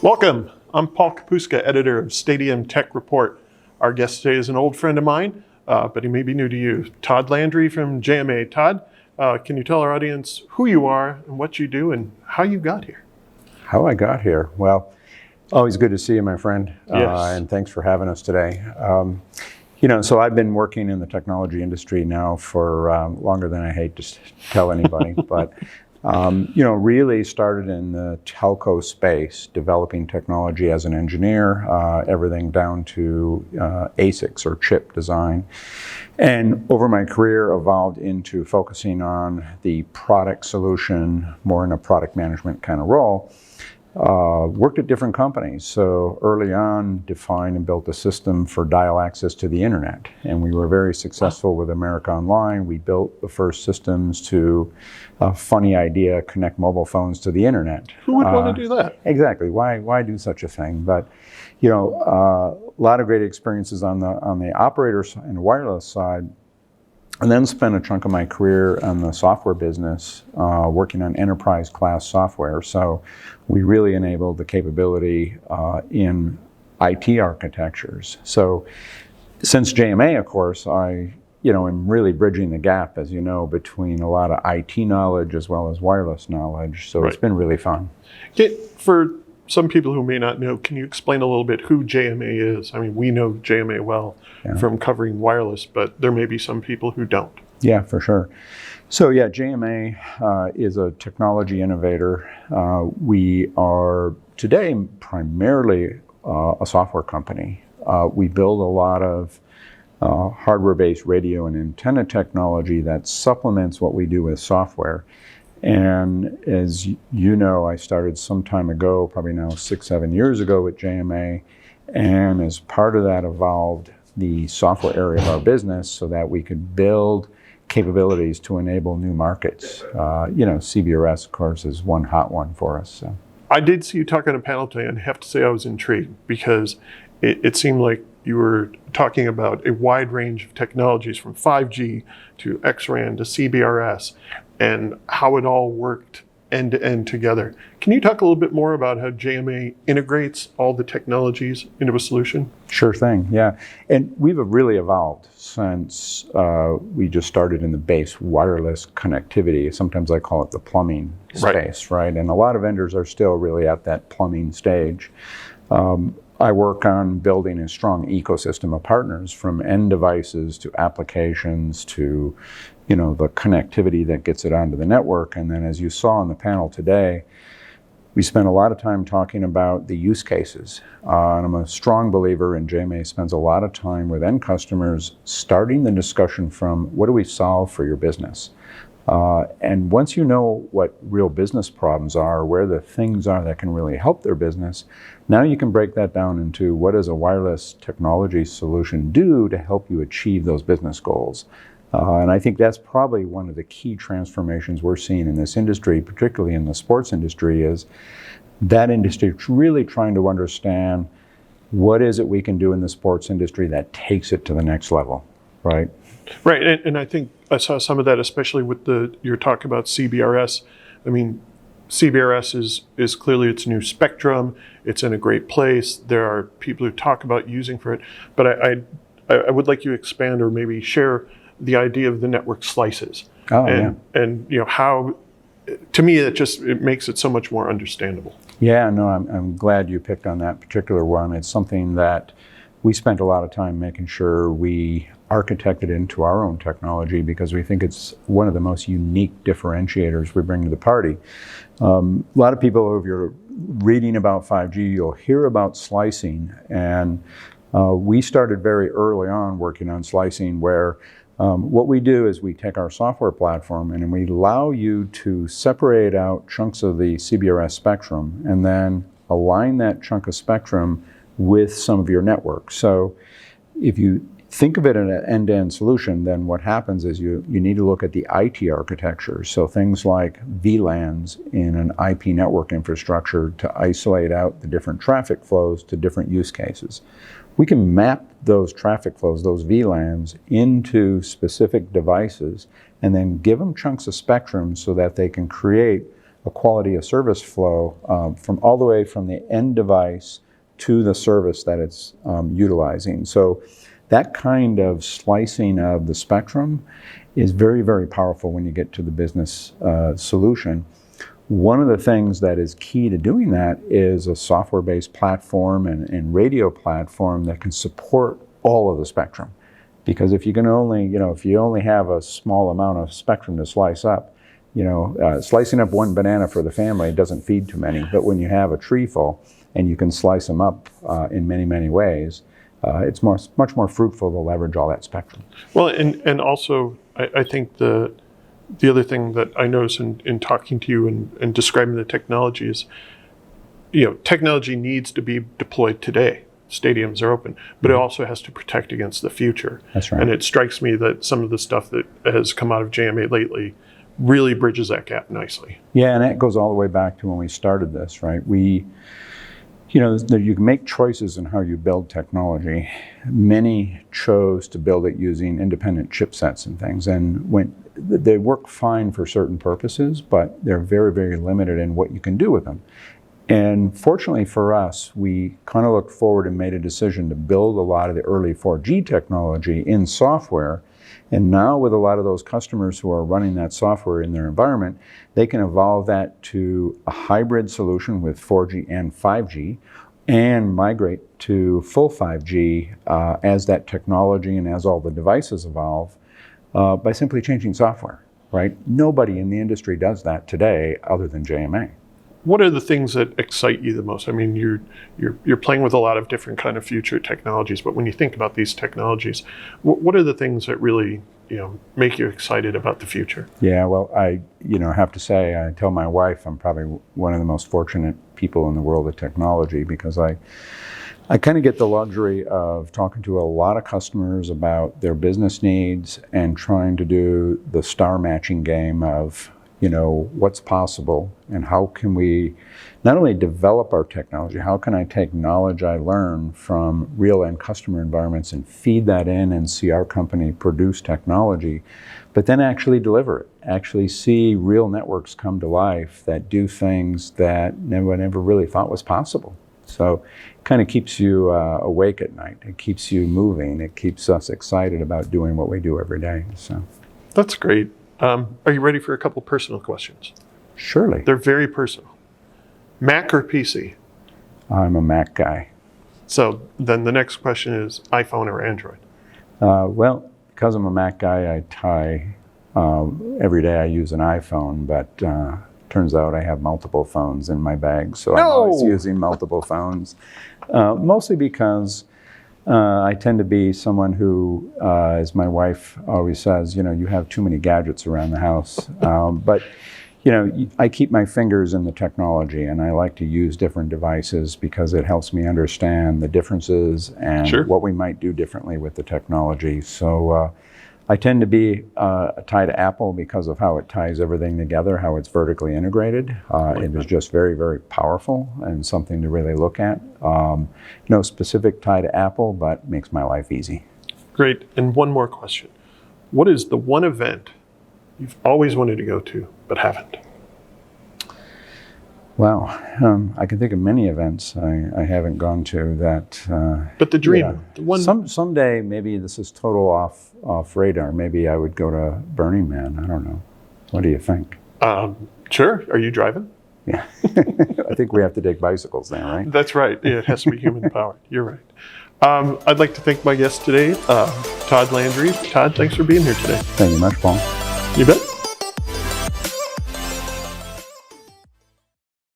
Welcome. I'm Paul Kapuska, editor of Stadium Tech Report. Our guest today is an old friend of mine, but he may be new to you. Todd Landry from JMA. Todd, can you tell our audience who you are and what you do and how you got here? How I got here? Well, always good to see you, my friend. Yes. And thanks for having us today. So I've been working in the technology industry now for longer than I hate to tell anybody, but really started in the telco space, developing technology as an engineer, everything down to ASICs or chip design. And over my career evolved into focusing on the product solution, more in a product management kind of role. Worked at different companies. So early on, defined and built a system for dial access to the internet. And we were very successful with America Online. We built the first systems to, a funny idea, connect mobile phones to the internet. Who would want to do that? Exactly. Why do such a thing? But, a lot of great experiences on the operator and wireless side. And then spent a chunk of my career on the software business, working on enterprise class software. So we really enabled the capability in IT architectures. So since JMA, of course, I am really bridging the gap, as you know, between a lot of IT knowledge as well as wireless knowledge. So It's been really fun. For some people who may not know, can you explain a little bit who JMA is? I mean, we know JMA well from covering wireless, but there may be some people who don't. Yeah, for sure. So JMA is a technology innovator. We are today primarily a software company. We build a lot of hardware-based radio and antenna technology that supplements what we do with software. And as you know, I started some time ago, probably now 6-7 years ago with JMA, and as part of that evolved the software area of our business so that we could build capabilities to enable new markets. CBRS, of course, is one hot one for us. So. I did see you talk on a panel today, and I have to say I was intrigued because it seemed like you were talking about a wide range of technologies from 5G to XRAN to CBRS and how it all worked end to end together. Can you talk a little bit more about how JMA integrates all the technologies into a solution? Sure thing, yeah. And we've really evolved since we just started in the base wireless connectivity. Sometimes I call it the plumbing space, right? And a lot of vendors are still really at that plumbing stage. I work on building a strong ecosystem of partners from end devices to applications to, the connectivity that gets it onto the network. And then as you saw on the panel today, we spent a lot of time talking about the use cases. And I'm a strong believer in JMA spends a lot of time with end customers starting the discussion from what do we solve for your business? And once you know what real business problems are, where the things are that can really help their business, now you can break that down into what does a wireless technology solution do to help you achieve those business goals. And I think that's probably one of the key transformations we're seeing in this industry, particularly in the sports industry, is that industry really trying to understand what is it we can do in the sports industry that takes it to the next level, right? Right, and I think I saw some of that, especially with your talk about CBRS. I mean, CBRS is clearly its new spectrum. It's in a great place. There are people who talk about using for it, but I would like you to expand or maybe share the idea of the network slices. And how, to me, it makes it so much more understandable. Yeah, no, I'm glad you picked on that particular one. It's something that we spent a lot of time making sure we architected into our own technology because we think it's one of the most unique differentiators we bring to the party. A lot of people, if you're reading about 5G, you'll hear about slicing. And we started very early on working on slicing where what we do is we take our software platform and we allow you to separate out chunks of the CBRS spectrum and then align that chunk of spectrum with some of your network. So if you think of it in an end-to-end solution, then what happens is you need to look at the IT architecture. So things like VLANs in an IP network infrastructure to isolate out the different traffic flows to different use cases. We can map those traffic flows, those VLANs, into specific devices and then give them chunks of spectrum so that they can create a quality of service flow from all the way from the end device to the service that it's utilizing. So that kind of slicing of the spectrum is very, very powerful when you get to the business solution. One of the things that is key to doing that is a software-based platform and radio platform that can support all of the spectrum. Because if you can only, if you only have a small amount of spectrum to slice up, slicing up one banana for the family doesn't feed too many. But when you have a tree full and you can slice them up in many, many ways, it's much more fruitful to leverage all that spectrum. Well, and also, I think the other thing that I notice in talking to you and describing the technology is, technology needs to be deployed today. Stadiums are open, but it also has to protect against the future. That's right. And it strikes me that some of the stuff that has come out of JMA lately really bridges that gap nicely. Yeah, and that goes all the way back to when we started this, right? You can make choices in how you build technology. Many chose to build it using independent chipsets and things, and they work fine for certain purposes, but they're very, very limited in what you can do with them. And fortunately for us, we kind of looked forward and made a decision to build a lot of the early 4G technology in software. And now with a lot of those customers who are running that software in their environment, they can evolve that to a hybrid solution with 4G and 5G and migrate to full 5G as that technology and as all the devices evolve by simply changing software, right? Nobody in the industry does that today other than JMA. What are the things that excite you the most? I mean, you're playing with a lot of different kind of future technologies, but when you think about these technologies, what are the things that really make you excited about the future? Yeah, well, I have to say, I tell my wife I'm probably one of the most fortunate people in the world of technology, because I kind of get the luxury of talking to a lot of customers about their business needs and trying to do the star matching game of what's possible and how can we not only develop our technology, how can I take knowledge I learn from real end customer environments and feed that in and see our company produce technology, but then actually deliver it, actually see real networks come to life that do things that no one ever really thought was possible. So it kind of keeps you awake at night. It keeps you moving. It keeps us excited about doing what we do every day. So that's great. Are you ready for a couple personal questions? Surely. They're very personal. Mac or PC? I'm a Mac guy. So then the next question is iPhone or Android? Well, because I'm a Mac guy, every day I use an iPhone, but turns out I have multiple phones in my bag, so I'm always using multiple phones. Mostly because I tend to be someone who, as my wife always says, you have too many gadgets around the house. But I keep my fingers in the technology, and I like to use different devices because it helps me understand the differences and Sure. what we might do differently with the technology. So I tend to be tied to Apple because of how it ties everything together, how it's vertically integrated. It is just very, very powerful and something to really look at. No specific tie to Apple, but makes my life easy. Great. And one more question. What is the one event you've always wanted to go to but haven't? Well, I can think of many events I haven't gone to that. But the dream, the one. Someday, maybe this is total off radar. Maybe I would go to Burning Man. I don't know. What do you think? Sure. Are you driving? Yeah. I think we have to take bicycles now, right? That's right. Yeah, it has to be human powered. You're right. I'd like to thank my guest today, Todd Landry. Todd, thanks for being here today. Thank you much, Paul. You bet.